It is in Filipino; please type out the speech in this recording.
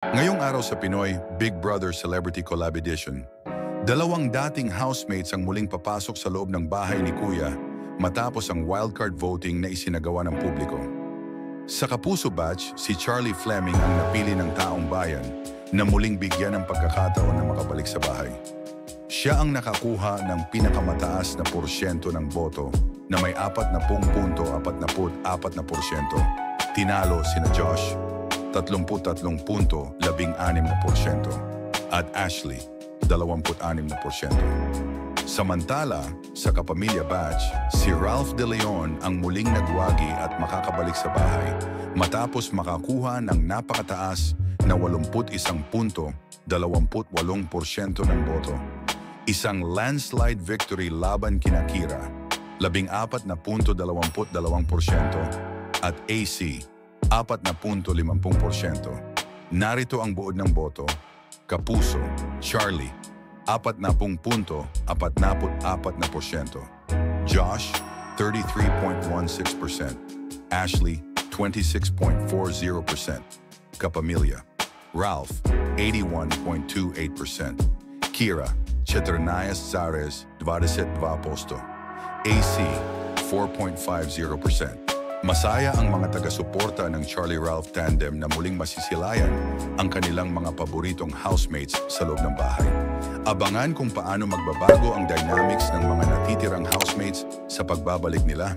Ngayong araw sa Pinoy, Big Brother Celebrity Collab Edition. Dalawang dating housemates ang muling papasok sa loob ng bahay ni Kuya matapos ang wildcard voting na isinagawa ng publiko. Sa Kapuso batch, si Charlie Fleming ang napili ng taong bayan na muling bigyan ng pagkakataon na makabalik sa bahay. Siya ang nakakuha ng pinakamataas na porsyento ng boto na may 40.44%. Tinalo sina Josh, 33.16% at Ashley, 26%. Samantala, sa Kapamilya batch, si Ralph De Leon ang muling nagwagi at makakabalik sa bahay matapos makakuha ng napakataas na 81.28% ng boto. Isang landslide victory laban kina Kira, 14.22% at AC, 4.50%. Narito ang buod ng boto. Kapuso, Charlie, 40.44%. Josh, 33.16%. Ashley, 26.40%. Kapamilya, Ralph, 81.28%. Kira, 14.22%. AC, 4.50%. Masaya ang mga taga-suporta ng Charlie Ralph tandem na muling masisilayan ang kanilang mga paboritong housemates sa loob ng bahay. Abangan kung paano magbabago ang dynamics ng mga natitirang housemates sa pagbabalik nila.